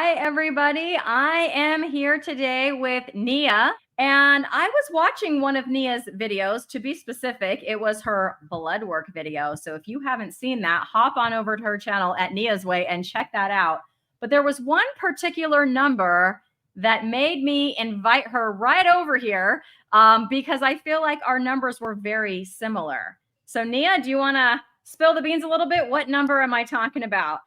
Hi, everybody. I am here today with Neah, and I was watching one of Neah's videos. To be specific, it was her blood work video. So if you haven't seen that, hop on over to her channel at Neah's Way and check that out. But there was one particular number that made me invite her right over here because I feel like our numbers were very similar. So, Neah, do you want to spill the beans a little bit? What number am I talking about?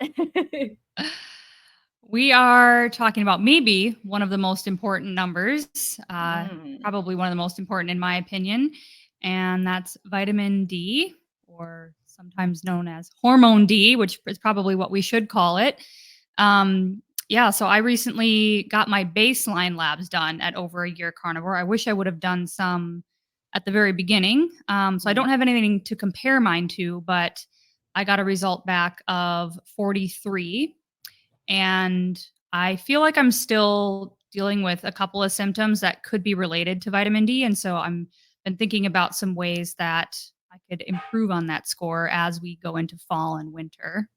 We are talking about maybe one of the most important numbers, Mm. probably one of the most important in my opinion, and that's vitamin D, or sometimes known as hormone D, which is probably what we should call it. So I recently got my baseline labs done at over a year carnivore. I wish I would have done some at the very beginning. So I don't have anything to compare mine to, but I got a result back of 43. And I feel like I'm still dealing with a couple of symptoms that could be related to vitamin D. And so I'm been thinking about some ways that I could improve on that score as we go into fall and winter.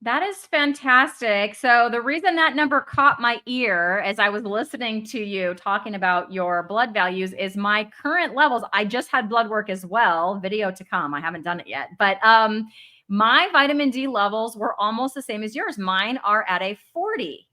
That is fantastic. So, the reason that number caught my ear as I was listening to you talking about your blood values is my current levels. I just had blood work as well, video to come. I haven't done it yet. But my vitamin D levels were almost the same as yours. Mine are at a 40.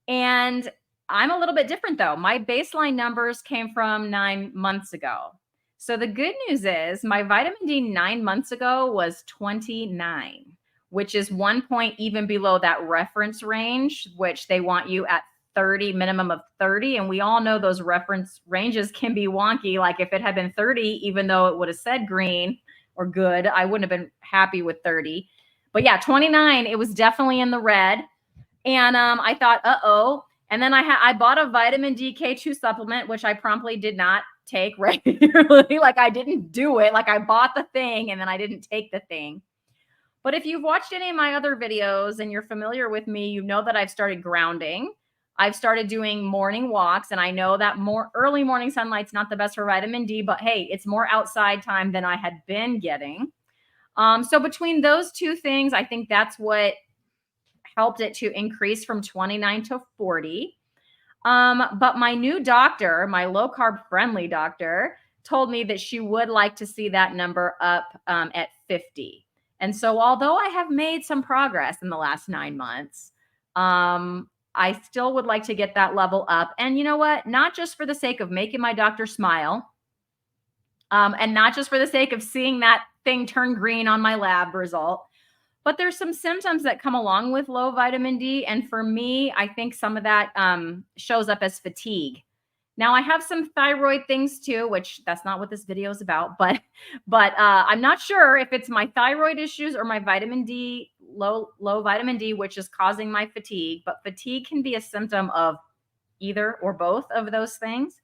And I'm a little bit different though. My baseline numbers came from 9 months ago. So the good news is my vitamin D 9 months ago was 29, which is 1 point even below that reference range, which they want you at 30, minimum of 30. And we all know those reference ranges can be wonky. Like if it had been 30, even though it would have said green or good, I wouldn't have been happy with 30. But yeah, 29, it was definitely in the red. And I thought, uh-oh. And then I bought a vitamin D K2 supplement, which I promptly did not take regularly. Like I didn't do it. Like I bought the thing and then I didn't take the thing. But if you've watched any of my other videos and you're familiar with me, you know that I've started grounding. I've started doing morning walks, and I know that more early morning sunlight's not the best for vitamin D, but hey, it's more outside time than I had been getting. So between those two things, I think that's what helped it to increase from 29 to 40. But my new doctor, my low carb friendly doctor, told me that she would like to see that number up at 50. And so, although I have made some progress in the last 9 months, I still would like to get that level up. And you know what? Not just for the sake of making my doctor smile, and not just for the sake of seeing that thing turn green on my lab result, but there's some symptoms that come along with low vitamin D. And for me, I think some of that shows up as fatigue. Now I have some thyroid things too, which that's not what this video is about, but I'm not sure if it's my thyroid issues or my vitamin D, low vitamin D, which is causing my fatigue. But fatigue can be a symptom of either or both of those things.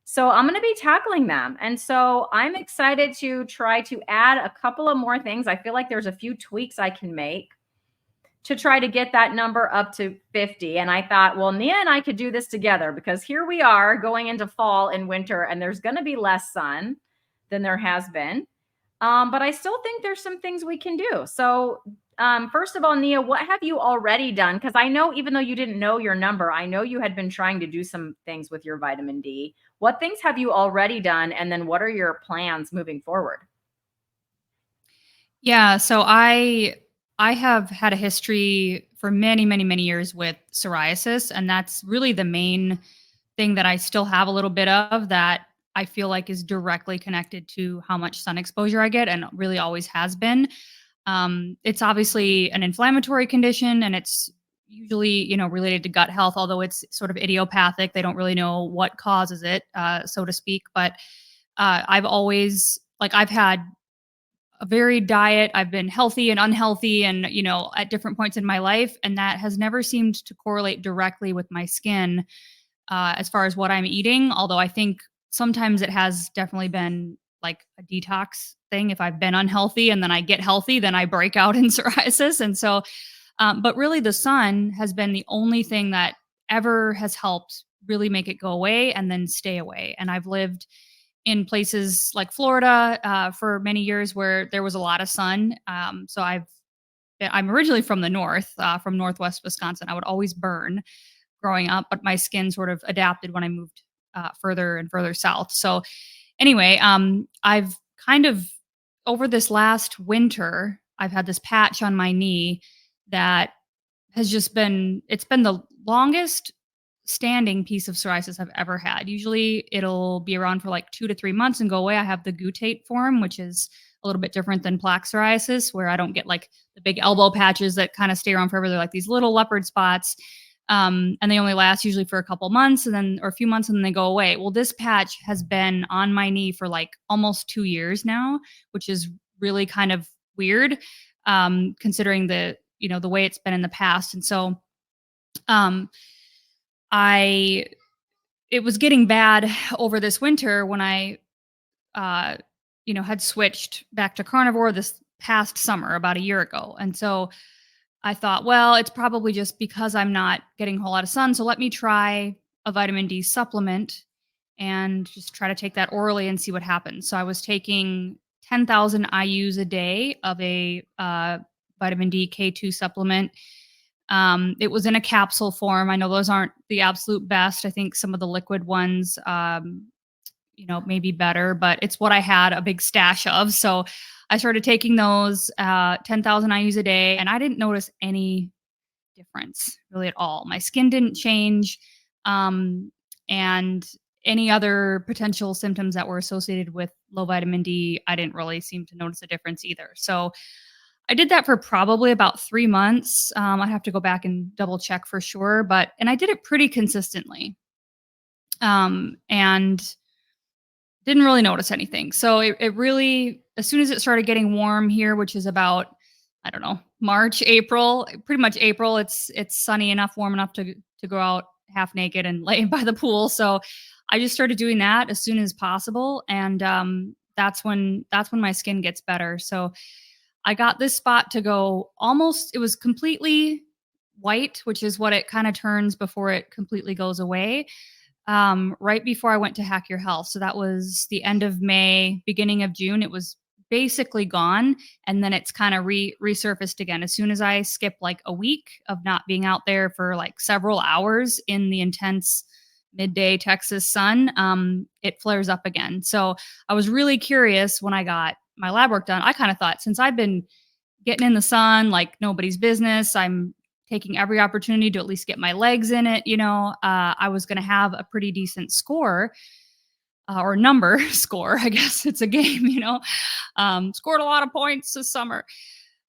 So I'm going to be tackling them. And so I'm excited to try to add a couple of more things. I feel like there's a few tweaks I can make to try to get that number up to 50. And I thought, well, Neah and I could do this together because here we are going into fall and winter, and there's going to be less sun than there has been. But I still think there's some things we can do. So first of all, Neah, what have you already done? Because I know even though you didn't know your number, I know you had been trying to do some things with your vitamin D. What things have you already done? And then what are your plans moving forward? Yeah, so I have had a history for many, many, many years with psoriasis, and that's really the main thing that I still have a little bit of that I feel like is directly connected to how much sun exposure I get and really always has been. It's obviously an inflammatory condition and it's usually, related to gut health, although it's sort of idiopathic. They don't really know what causes it, so to speak. But I've always, like, I've had a varied diet. I've been healthy and unhealthy and, at different points in my life. And that has never seemed to correlate directly with my skin as far as what I'm eating. Although I think sometimes it has definitely been like a detox thing. If I've been unhealthy and then I get healthy, then I break out in psoriasis. And so, but really the sun has been the only thing that ever has helped really make it go away and then stay away. And I've lived in places like Florida for many years where there was a lot of sun. So I've I'm originally from the north, from Northwest Wisconsin. I would always burn growing up, but my skin sort of adapted when I moved further and further south. So anyway, I've kind of over this last winter, I've had this patch on my knee that has just been it's been the longest standing piece of psoriasis I've ever had. Usually it'll be around for like 2 to 3 months and go away. I have the guttate form, which is a little bit different than plaque psoriasis, where I don't get like the big elbow patches that kind of stay around forever. They're like these little leopard spots. And they only last usually for a couple months and then or a few months and then they go away. Well, this patch has been on my knee for like almost 2 years now, which is really kind of weird, considering the way it's been in the past. And so um I it was getting bad over this winter when I uh had switched back to carnivore this past summer about a year ago. And so I thought, well, it's probably just because I'm not getting a whole lot of sun. So let me try a vitamin D supplement and just try to take that orally and see what happens. So I was taking 10,000 IUs a day of a vitamin D K2 supplement. It was in a capsule form. I know those aren't the absolute best. I think some of the liquid ones, may be better, but it's what I had a big stash of. So I started taking those 10,000 IUs a day, and I didn't notice any difference really at all. My skin didn't change, and any other potential symptoms that were associated with low vitamin D, I didn't really seem to notice a difference either. So I did that for probably about 3 months. I'd have to go back and double check for sure, and I did it pretty consistently, and didn't really notice anything. So it really, as soon as it started getting warm here, which is about, I don't know, March, April, pretty much April, it's sunny enough, warm enough to go out half naked and lay by the pool. So I just started doing that as soon as possible, and that's when my skin gets better. So I got this spot to go almost, it was completely white, which is what it kind of turns before it completely goes away. Right before I went to Hack Your Health. So that was the end of May, beginning of June. It was basically gone. And then it's kind of resurfaced again. As soon as I skip like a week of not being out there for like several hours in the intense midday Texas sun, it flares up again. So I was really curious when I got my lab work done. I kind of thought, since I've been getting in the sun like nobody's business, I'm taking every opportunity to at least get my legs in it, I was going to have a pretty decent score, or number score. I guess it's a game, scored a lot of points this summer.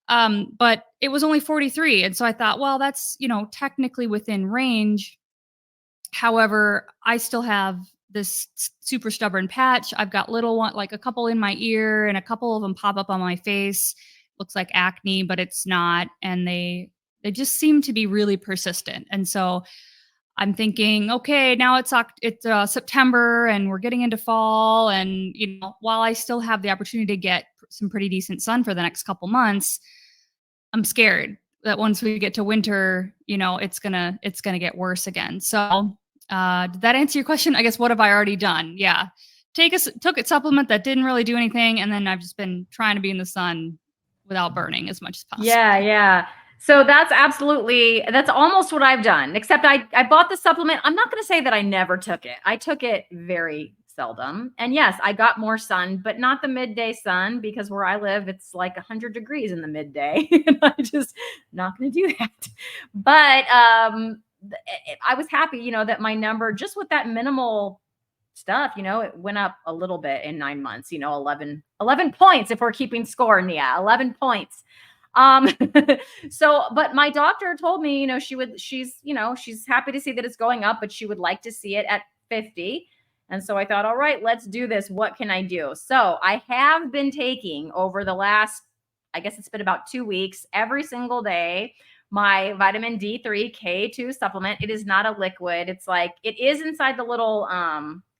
But it was only 43. And so I thought, well, that's, technically within range. However, I still have this super stubborn patch. I've got little one, like a couple in my ear, and a couple of them pop up on my face. Looks like acne, but it's not. And they just seem to be really persistent. And so I'm thinking, okay, now it's September and we're getting into fall. And, while I still have the opportunity to get some pretty decent sun for the next couple months, I'm scared that once we get to winter, it's gonna get worse again. So did that answer your question? I guess, what have I already done? Yeah. Took a supplement that didn't really do anything. And then I've just been trying to be in the sun without burning as much as possible. Yeah. So that's almost what I've done, except I bought the supplement. I'm not going to say that I never took it. I took it very seldom. And yes, I got more sun, but not the midday sun, because where I live, it's like 100 degrees in the midday. And I just not going to do that. But I was happy, that my number, just with that minimal stuff, it went up a little bit in 9 months, 11 points if we're keeping score, Neah, 11 points. But my doctor told me, she's happy to see that it's going up, but she would like to see it at 50. And so I thought, all right, let's do this. What can I do? So I have been taking over the last, I guess it's been about 2 weeks, every single day, my vitamin D3 K2 supplement. It is not a liquid. It's like, it is inside the little,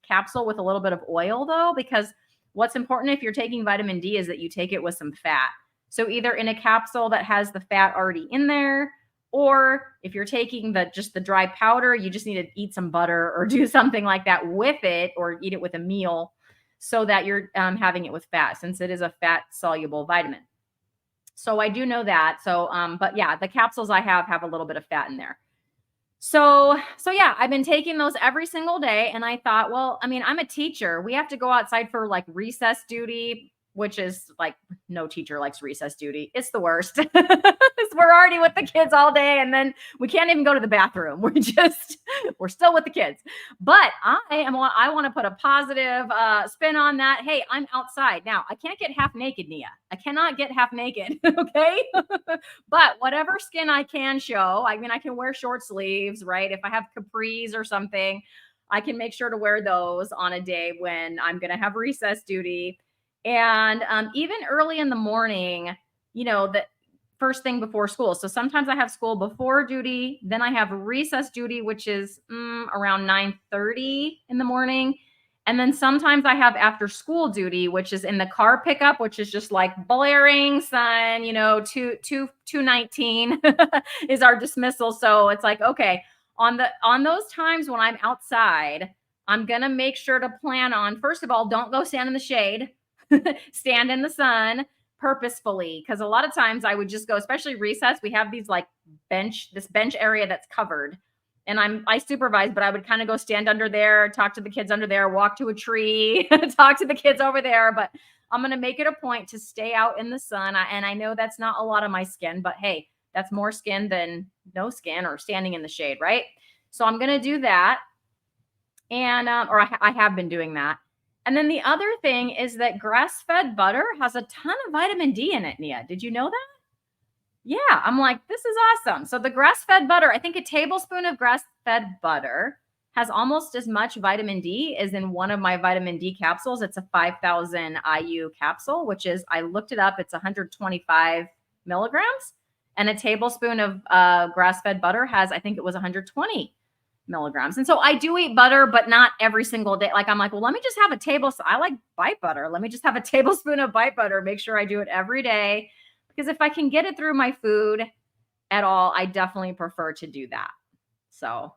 capsule with a little bit of oil though, because what's important if you're taking vitamin D is that you take it with some fat. So either in a capsule that has the fat already in there, or if you're taking just the dry powder, you just need to eat some butter or do something like that with it, or eat it with a meal so that you're having it with fat, since it is a fat soluble vitamin. So I do know that. So, but yeah, the capsules I have a little bit of fat in there. So yeah, I've been taking those every single day. And I thought, well, I mean, I'm a teacher. We have to go outside for like recess duty, which is like no teacher likes recess duty. It's the worst. We're already with the kids all day and then we can't even go to the bathroom. We're still with the kids. But I want to put a positive spin on that. Hey, I'm outside. Now, I can't get half naked, Neah. I cannot get half naked. Okay. But whatever skin I can show, I mean, I can wear short sleeves, right? If I have capris or something, I can make sure to wear those on a day when I'm going to have recess duty. And even early in the morning, the first thing before school. So sometimes I have school before duty, then I have recess duty, which is around 9:30 in the morning. And then sometimes I have after school duty, which is in the car pickup, which is just like blaring sun, 2:19 is our dismissal. So it's like, okay, on those times when I'm outside, I'm gonna make sure to plan on, first of all, don't go stand in the shade, stand in the sun purposefully. Cause a lot of times I would just go, especially recess, we have these like this bench area that's covered and I supervise, but I would kind of go stand under there, talk to the kids under there, walk to a tree, talk to the kids over there. But I'm going to make it a point to stay out in the sun. And I know that's not a lot of my skin, but hey, that's more skin than no skin or standing in the shade, right? So I'm going to do that. And, I have been doing that. And then the other thing is that grass fed butter has a ton of vitamin D in it, Nia. Did you know that? Yeah, I'm like, this is awesome. So the grass-fed butter, I think a tablespoon of grass-fed butter has almost as much vitamin D as in one of my vitamin D capsules. It's a 5,000 IU capsule, which is, I looked it up, it's 125 milligrams. And a tablespoon of grass-fed butter has, I think it was 120 milligrams. And so I do eat butter, but not every single day. Like I'm like, well, let me just have a tablespoon. I like Bite butter. Let me just have a tablespoon of Bite butter. Make sure I do it every day. Because if I can get it through my food at all, I definitely prefer to do that. So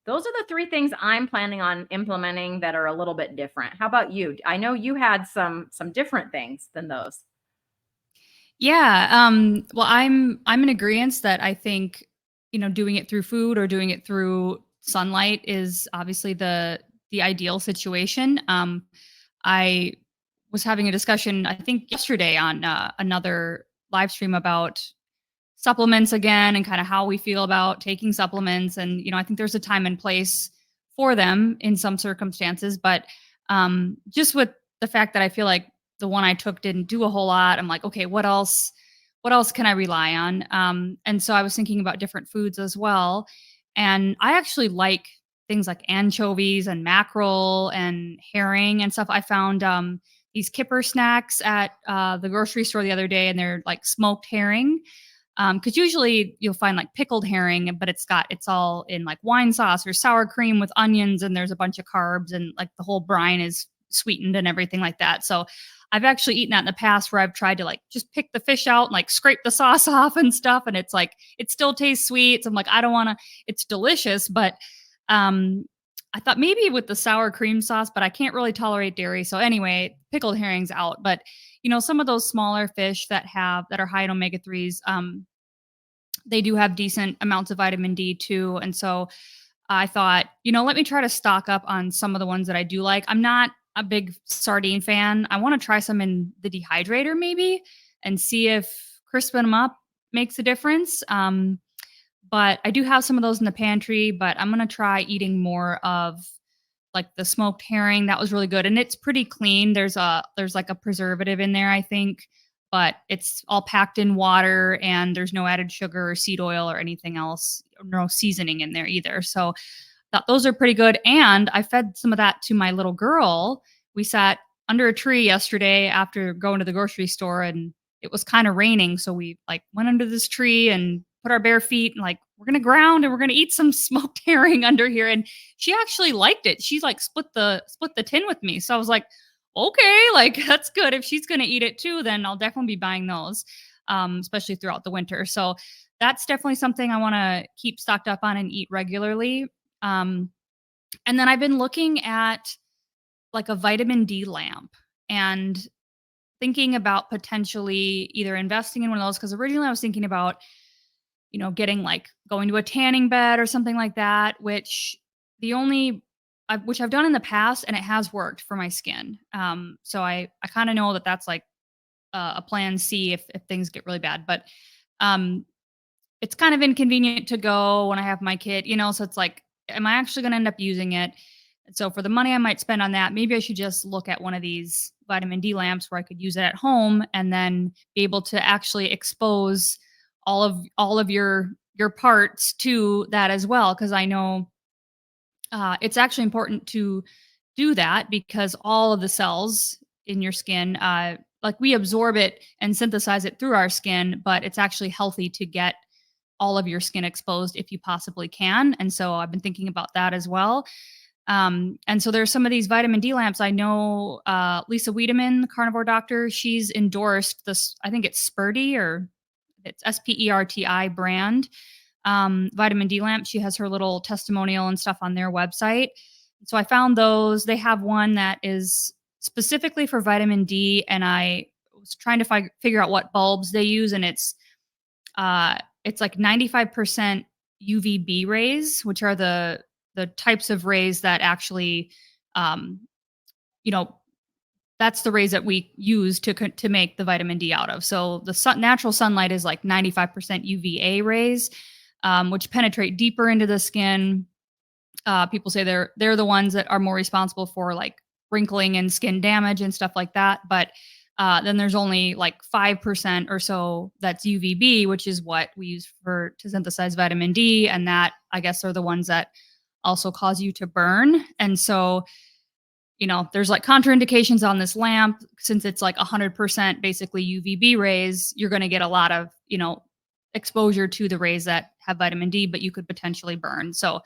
those are the three things I'm planning on implementing that are a little bit different. How about you? I know you had some different things than those. Yeah. Well, I'm in agreement that I think, doing it through food or doing it through sunlight is obviously the ideal situation. I was having a discussion, I think yesterday on another live stream about supplements again and kind of how we feel about taking supplements. And, I think there's a time and place for them in some circumstances, but just with the fact that I feel like the one I took didn't do a whole lot, I'm like, okay, what else can I rely on? And so I was thinking about different foods as well. And I actually like things like anchovies and mackerel and herring and stuff. I found these kipper snacks at the grocery store the other day, and they're like smoked herring. Because usually you'll find like pickled herring, but it's all in like wine sauce or sour cream with onions, and there's a bunch of carbs, and like the whole brine is sweetened and everything like that. So I've actually eaten that in the past where I've tried to like just pick the fish out and like scrape the sauce off and stuff, and it's like it still tastes sweet. So I'm like, I don't want to. It's delicious, but I thought maybe with the sour cream sauce, but I can't really tolerate dairy. So anyway, pickled herring's out. But some of those smaller fish that are high in omega 3s, they do have decent amounts of vitamin D too. And so I thought, let me try to stock up on some of the ones that I do like. I'm not a big sardine fan. I want to try some in the dehydrator maybe and see if crisping them up makes a difference. But I do have some of those in the pantry, but I'm going to try eating more of like the smoked herring. That was really good. And it's pretty clean. There's like a preservative in there, I think, but it's all packed in water and there's no added sugar or seed oil or anything else, no seasoning in there either. So those are pretty good. And I fed some of that to my little girl. We sat under a tree yesterday after going to the grocery store, and it was kind of raining. So we like went under this tree and put our bare feet and like, we're going to ground and we're going to eat some smoked herring under here. And she actually liked it. She's like split the tin with me. So I was like, okay, like that's good. If she's going to eat it too, then I'll definitely be buying those, especially throughout the winter. So that's definitely something I want to keep stocked up on and eat regularly. And then I've been looking at like a vitamin D lamp, and thinking about potentially either investing in one of those, because originally I was thinking about, getting like going to a tanning bed or something like that, which I've done in the past and it has worked for my skin. So I kind of know that that's like a plan C if things get really bad, but um, it's kind of inconvenient to go when I have my kid, so it's like, am I actually going to end up using it? And so for the money I might spend on that, maybe I should just look at one of these vitamin D lamps where I could use it at home and then be able to actually expose all of your parts to that as well. Cause I know it's actually important to do that because all of the cells in your skin, like we absorb it and synthesize it through our skin, but it's actually healthy to get all of your skin exposed if you possibly can. And so I've been thinking about that as well. And so there's some of these vitamin D lamps. I know Lisa Wiedemann, the carnivore doctor, she's endorsed this, I think it's Sperti or it's SPERTI brand vitamin D lamp. She has her little testimonial and stuff on their website. So I found those. They have one that is specifically for vitamin D, and I was trying to figure out what bulbs they use, and it's like 95% UVB rays, which are the types of rays that actually, you know, that's the rays that we use to make the vitamin D out of. So the natural sunlight is like 95% UVA rays, which penetrate deeper into the skin. People say they're the ones that are more responsible for like wrinkling and skin damage and stuff like that. But then there's only like 5% or so that's UVB, which is what we use to synthesize vitamin D. And that, I guess, are the ones that also cause you to burn. And so, there's like contraindications on this lamp. Since it's like 100% basically UVB rays, you're going to get a lot of, exposure to the rays that have vitamin D, but you could potentially burn. So I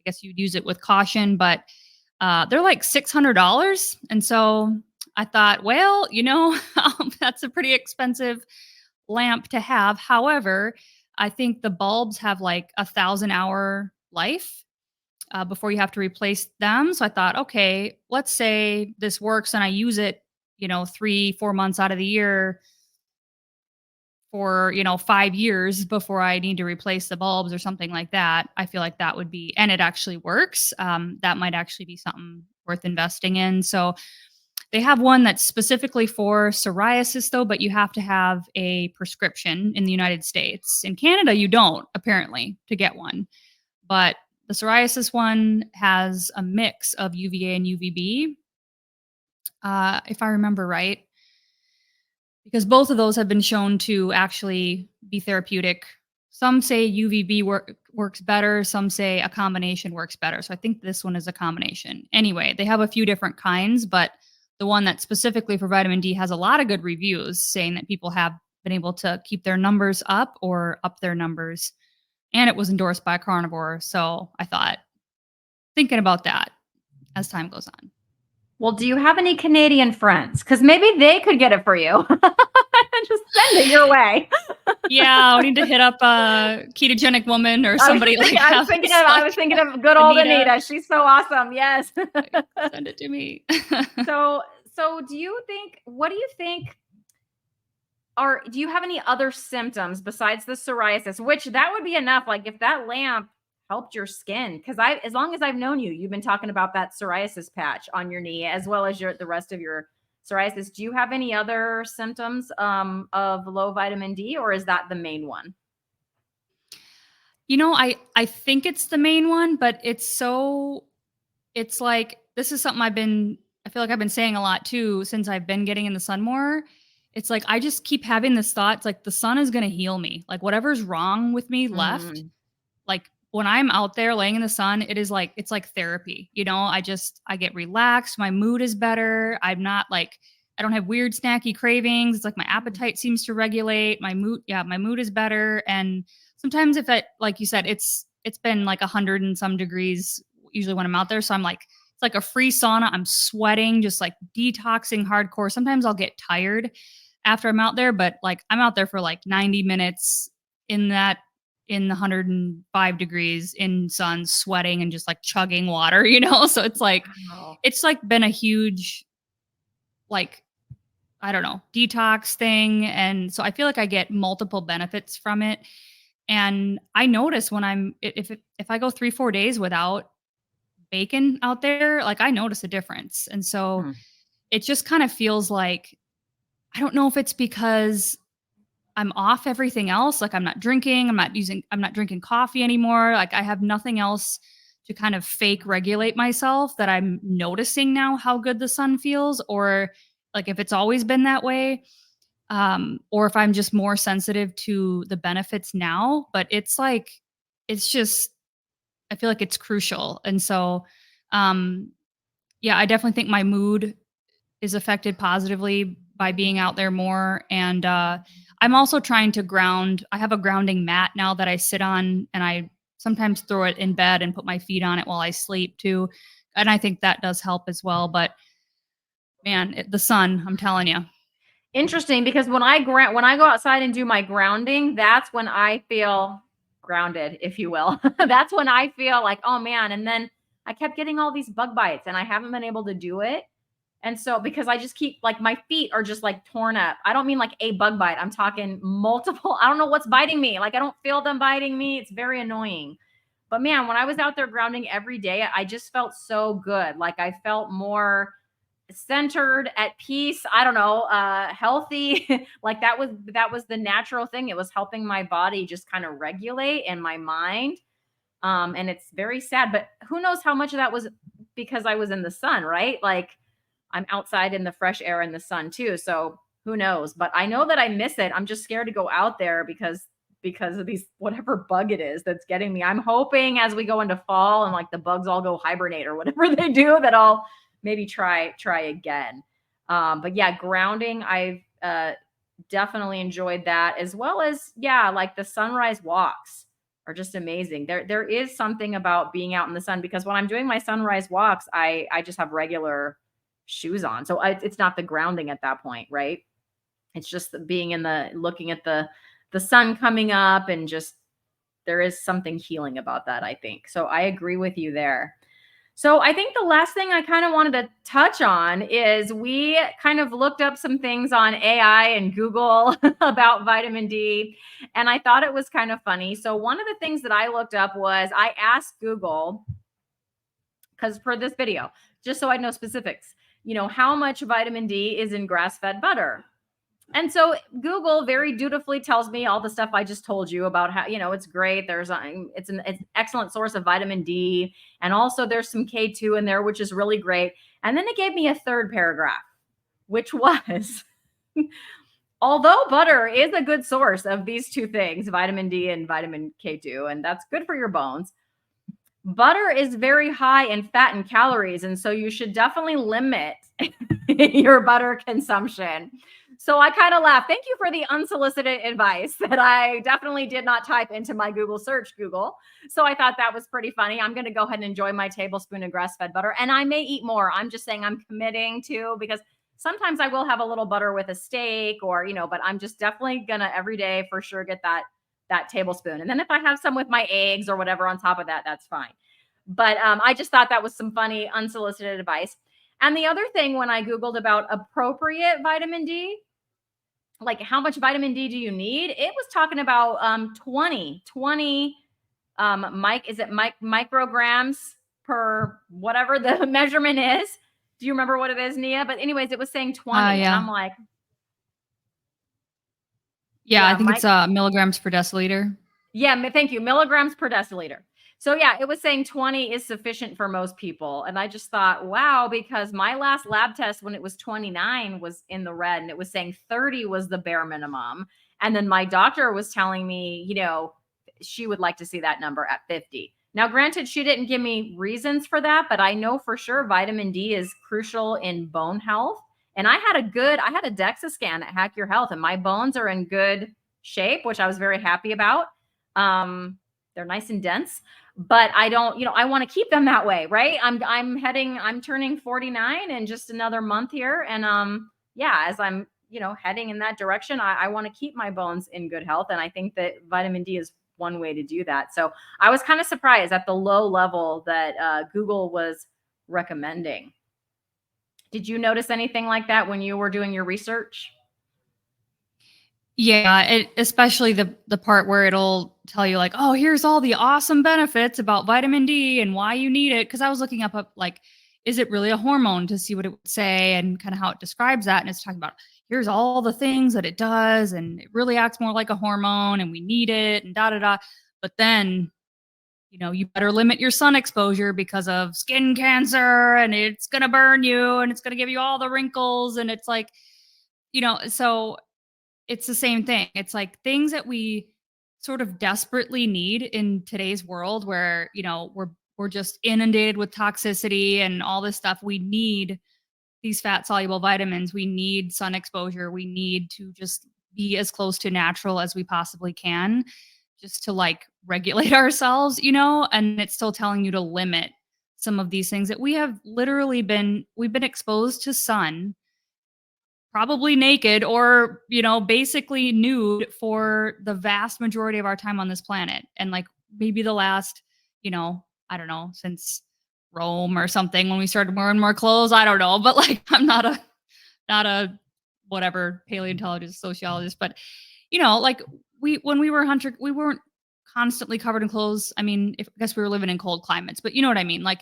guess you'd use it with caution, but they're like $600. And so I thought, well, that's a pretty expensive lamp to have. However, I think the bulbs have like 1,000-hour life before you have to replace them. So I thought, okay, let's say this works and I use it, 3-4 months out of the year for 5 years before I need to replace the bulbs or something like that. I feel like that would be, and it actually works. That might actually be something worth investing in. So they have one that's specifically for psoriasis though, but you have to have a prescription in the United States. In Canada, you don't apparently to get one, but the psoriasis one has a mix of UVA and UVB, if I remember right, because both of those have been shown to actually be therapeutic. Some say UVB works better. Some say a combination works better. So I think this one is a combination. Anyway, they have a few different kinds, but the one that's specifically for vitamin D has a lot of good reviews saying that people have been able to keep their numbers up or up their numbers. And it was endorsed by Carnivore. So I thought, thinking about that as time goes on. Well, do you have any Canadian friends? Because maybe they could get it for you. Just send it your way. Yeah, we need to hit up a ketogenic woman or somebody like that. I was thinking of good old Anita. She's so awesome. Yes. Send it to me. So what do you think do you have any other symptoms besides the psoriasis, which that would be enough? Like if that lamp helped your skin, because as long as I've known you, you've been talking about that psoriasis patch on your knee as well as the rest of your psoriasis. Do you have any other symptoms of low vitamin D, or is that the main one? I think it's the main one, but it's like, this is something I feel like I've been saying a lot too since I've been getting in the sun more. It's like I just keep having this thought, it's like the sun is going to heal me. Like whatever's wrong with me left, like when I'm out there laying in the sun, it's like therapy. I get relaxed. My mood is better. I don't have weird snacky cravings. It's like my appetite seems to regulate. My mood is better. And sometimes like you said, it's been like 100 and some degrees usually when I'm out there. So I'm like, it's like a free sauna. I'm sweating, just like detoxing hardcore. Sometimes I'll get tired after I'm out there, but like I'm out there for like 90 minutes in the 105 degrees in sun, sweating and just like chugging water, So it's like, It's like been a huge, like I don't know, detox thing. And so I feel like I get multiple benefits from it. And I notice when if I go 3-4 days without bacon out there, like I notice a difference. And so Mm. it just kind of feels like, I don't know if it's because I'm off everything else. Like I'm not drinking coffee anymore. Like I have nothing else to kind of fake regulate myself, that I'm noticing now how good the sun feels, or like if it's always been that way, or if I'm just more sensitive to the benefits now. But it's just, I feel like it's crucial. And so, um, yeah, I definitely think my mood is affected positively by being out there more. And I'm also trying to ground. I have a grounding mat now that I sit on, and I sometimes throw it in bed and put my feet on it while I sleep too. And I think that does help as well. But man, the sun, I'm telling you. Interesting, because when I go outside and do my grounding, that's when I feel grounded, if you will. That's when I feel like, oh man. And then I kept getting all these bug bites and I haven't been able to do it. And so, because I just keep like, my feet are just like torn up. I don't mean like a bug bite. I'm talking multiple. I don't know what's biting me. Like I don't feel them biting me. It's very annoying. But man, when I was out there grounding every day, I just felt so good. Like I felt more centered, at peace, I don't know, healthy. Like that was the natural thing. It was helping my body just kind of regulate, and my mind. And it's very sad, but who knows how much of that was because I was in the sun, right? Like I'm outside in the fresh air in the sun too. So who knows? But I know that I miss it. I'm just scared to go out there because of these whatever bug it is that's getting me. I'm hoping as we go into fall and like the bugs all go hibernate or whatever they do, that I'll maybe try again. But yeah, grounding, I've definitely enjoyed that, as well as, yeah, like the sunrise walks are just amazing. There is something about being out in the sun, because when I'm doing my sunrise walks, I just have regular shoes on. So it's not the grounding at that point, right? It's just being in the looking at the sun coming up, and just there is something healing about that, I think. So I agree with you there. So I think the last thing I kind of wanted to touch on is we kind of looked up some things on AI and Google about vitamin D, and I thought it was kind of funny. So one of the things that I looked up was, I asked Google, because for this video, just so I know specifics, how much vitamin D is in grass-fed butter? And so Google very dutifully tells me all the stuff I just told you about, how, it's great. It's an excellent source of vitamin D. And also there's some K2 in there, which is really great. And then it gave me a third paragraph, which was, although butter is a good source of these two things, vitamin D and vitamin K2, and that's good for your bones, butter is very high in fat and calories. And so you should definitely limit your butter consumption. So I kind of laughed. Thank you for the unsolicited advice that I definitely did not type into my Google search, Google. So I thought that was pretty funny. I'm going to go ahead and enjoy my tablespoon of grass-fed butter, and I may eat more. I'm just saying I'm committing to, because sometimes I will have a little butter with a steak, or, but I'm just definitely going to every day for sure get that tablespoon. And then if I have some with my eggs or whatever on top of that, that's fine. But I just thought that was some funny unsolicited advice. And the other thing, when I Googled about appropriate vitamin D, like how much vitamin D do you need? It was talking about 20 micrograms per whatever the measurement is. Do you remember what it is, Neah? But anyways, it was saying 20. And Yeah. I'm like, Yeah, I yeah, think it's milligrams per deciliter. yeah, thank you. Milligrams per deciliter. So yeah, it was saying 20 is sufficient for most people. And I just thought, wow, because my last lab test when it was 29 was in the red, and it was saying 30 was the bare minimum. And then my doctor was telling me, she would like to see that number at 50. Now, granted, she didn't give me reasons for that, but I know for sure vitamin D is crucial in bone health. And I had a DEXA scan at Hack Your Health, and my bones are in good shape, which I was very happy about. They're nice and dense, but I don't, I want to keep them that way, right? I'm turning 49 in just another month here. And yeah, as I'm, heading in that direction, I want to keep my bones in good health. And I think that vitamin D is one way to do that. So I was kind of surprised at the low level that Google was recommending. Did you notice anything like that when you were doing your research? Yeah, especially the part where it'll tell you like, oh, here's all the awesome benefits about vitamin D and why you need it. Because I was looking up like, is it really a hormone to see what it would say and kind of how it describes that, and it's talking about here's all the things that it does, and it really acts more like a hormone, and we need it, and da da da. But then, you better limit your sun exposure because of skin cancer, and it's gonna burn you, and it's gonna give you all the wrinkles, and it's like, so it's the same thing. It's like things that we sort of desperately need in today's world where, we're just inundated with toxicity and all this stuff. We need these fat soluble vitamins. We need sun exposure. We need to just be as close to natural as we possibly can just to like regulate ourselves, and it's still telling you to limit some of these things that we've been exposed to sun probably naked or, basically nude for the vast majority of our time on this planet. And like maybe the last, I don't know, since Rome or something when we started wearing more clothes. I don't know. But like I'm not a whatever paleontologist, sociologist, but like when we were hunter, we weren't constantly covered in clothes. I mean, I guess we were living in cold climates, but you know what I mean? Like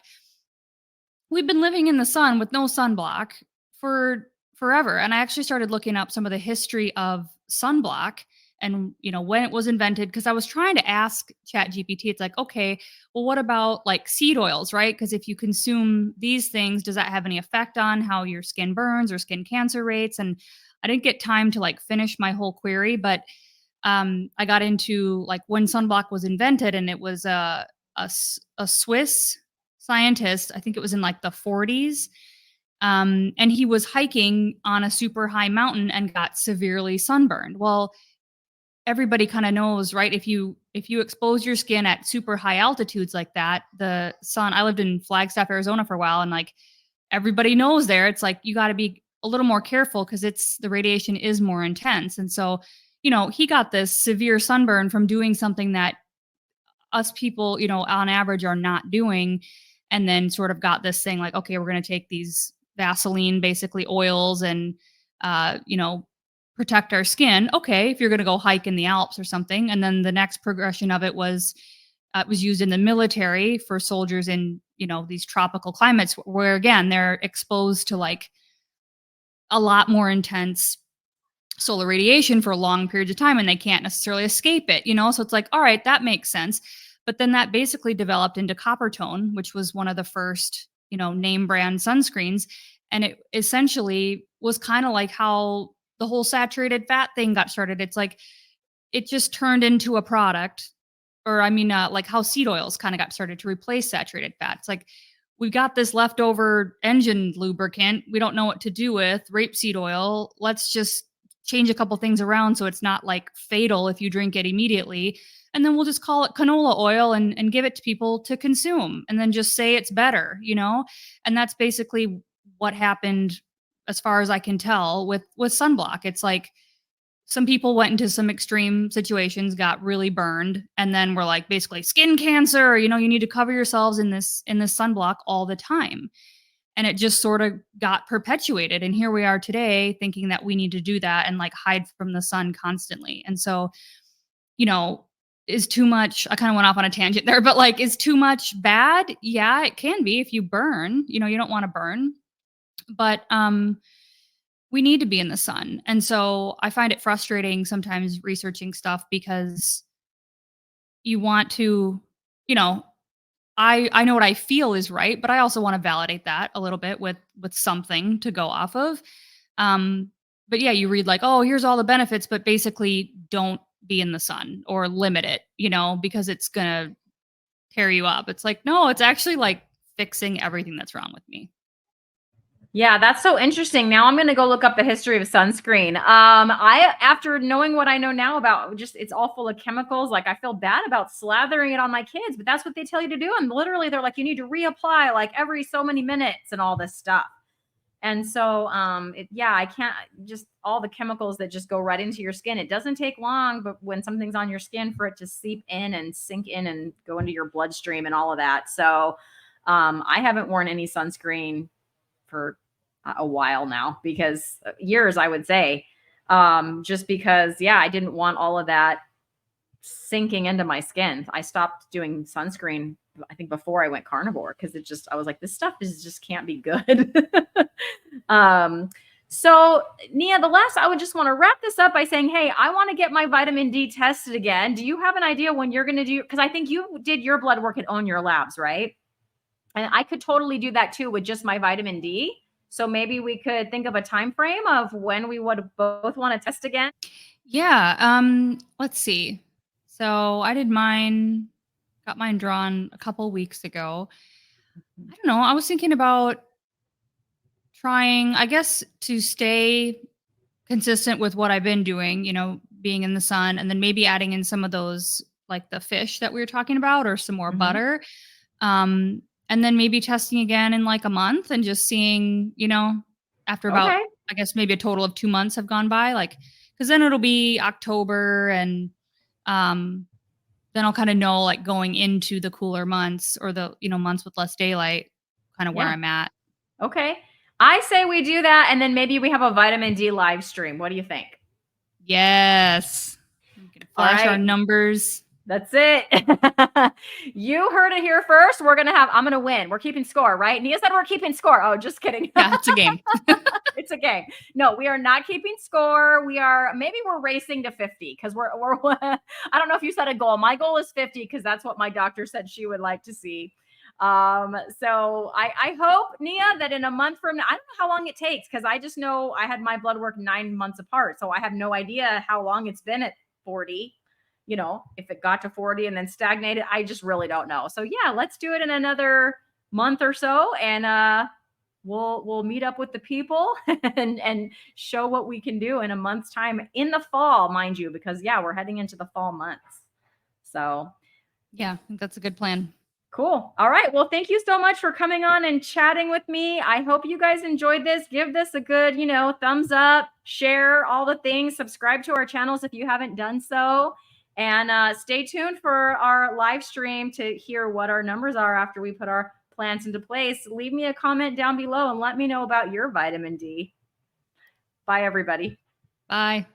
we've been living in the sun with no sunblock for forever. And I actually started looking up some of the history of sunblock and when it was invented, because I was trying to ask Chat GPT. It's like, okay, well, what about like seed oils, right? Because if you consume these things, does that have any effect on how your skin burns or skin cancer rates? And I didn't get time to like finish my whole query, but I got into like when sunblock was invented, and it was a Swiss scientist. I think it was in like the 40s. And he was hiking on a super high mountain and got severely sunburned. Well, everybody kind of knows, right? If you expose your skin at super high altitudes like that, the sun. I lived in Flagstaff, Arizona for a while, and like everybody knows there, it's like you got to be a little more careful because the radiation is more intense. And so, he got this severe sunburn from doing something that us people, on average are not doing, and then sort of got this thing like, okay, we're going to take these Vaseline, basically oils, and, uh, you know, protect our skin. Okay, if you're going to go hike in the Alps or something. And then the next progression of it was used in the military for soldiers in, these tropical climates where, again, they're exposed to like a lot more intense solar radiation for long periods of time, and they can't necessarily escape it, So it's like, all right, that makes sense. But then that basically developed into Coppertone, which was one of the first, name brand sunscreens. And it essentially was kind of like how the whole saturated fat thing got started. It's like it just turned into a product, or I mean, like how seed oils kind of got started to replace saturated fat. It's like we got this leftover engine lubricant we don't know what to do with, rapeseed oil. Let's just change a couple things around so it's not like fatal if you drink it immediately. And then we'll just call it canola oil and give it to people to consume, and then just say it's better. And that's basically what happened as far as I can tell with sunblock. It's like some people went into some extreme situations, got really burned, and then were like basically skin cancer, you need to cover yourselves in this sunblock all the time. And it just sort of got perpetuated. And here we are today thinking that we need to do that and like hide from the sun constantly. And so, is too much, I kind of went off on a tangent there, but like, is too much bad? Yeah, it can be if you burn, you don't want to burn, but we need to be in the sun. And so I find it frustrating sometimes researching stuff because you want to, you know, I know what I feel is right, but I also want to validate that a little bit with something to go off of. But yeah, you read like, oh, here's all the benefits, but basically don't be in the sun or limit it, because it's gonna tear you up. It's like, no, it's actually like fixing everything that's wrong with me. Yeah, that's so interesting. Now I'm going to go look up the history of sunscreen. After knowing what I know now about just it's all full of chemicals, like I feel bad about slathering it on my kids, but that's what they tell you to do. And literally they're like, you need to reapply like every so many minutes and all this stuff. And so, yeah, I can't just all the chemicals that just go right into your skin. It doesn't take long, but when something's on your skin for it to seep in and sink in and go into your bloodstream and all of that. So, I haven't worn any sunscreen for a while now, because years, I would say, just because, yeah, I didn't want all of that sinking into my skin. I stopped doing sunscreen, I think, before I went carnivore, because I was like, this stuff just can't be good. um, so Neah, I would just want to wrap this up by saying, hey, I want to get my vitamin D tested again. Do you have an idea when you're going to do, because I think you did your blood work at Own Your Labs, right? And I could totally do that too with just my vitamin D. So maybe we could think of a time frame of when we would both want to test again. Yeah. Let's see. So I got mine drawn a couple weeks ago. I don't know. I was thinking about trying, I guess, to stay consistent with what I've been doing, being in the sun, and then maybe adding in some of those, like the fish that we were talking about, or some more butter. And then maybe testing again in like a month and just seeing, after about, Okay. I guess maybe a total of 2 months have gone by, like, because then it'll be October, and then I'll kind of know, like, going into the cooler months, or the, months with less daylight, kind of where Yeah. I'm at. Okay. I say we do that, and then maybe we have a vitamin D live stream. What do you think? Yes. We can flash our numbers. That's it. You heard it here first. I'm going to win. We're keeping score, right? Neah said we're keeping score. Oh, just kidding. Yeah, it's a game. It's a game. No, we are not keeping score. Maybe we're racing to 50, because we're I don't know if you set a goal. My goal is 50, because that's what my doctor said she would like to see. So I hope, Neah, that in a month from now, I don't know how long it takes, because I just know I had my blood work 9 months apart. So I have no idea how long it's been at 40. If it got to 40 and then stagnated, I just really don't know. So yeah, let's do it in another month or so, and we'll meet up with the people and show what we can do in a month's time, in the fall, mind you, because yeah, we're heading into the fall months. So yeah, I think that's a good plan. cool. All right. Well, thank you so much for coming on and chatting with me. I hope you guys enjoyed this. Give this a good, thumbs up, share all the things, subscribe to our channels if you haven't done so. And stay tuned for our live stream to hear what our numbers are after we put our plans into place. Leave me a comment down below and let me know about your vitamin D. Bye, everybody. Bye.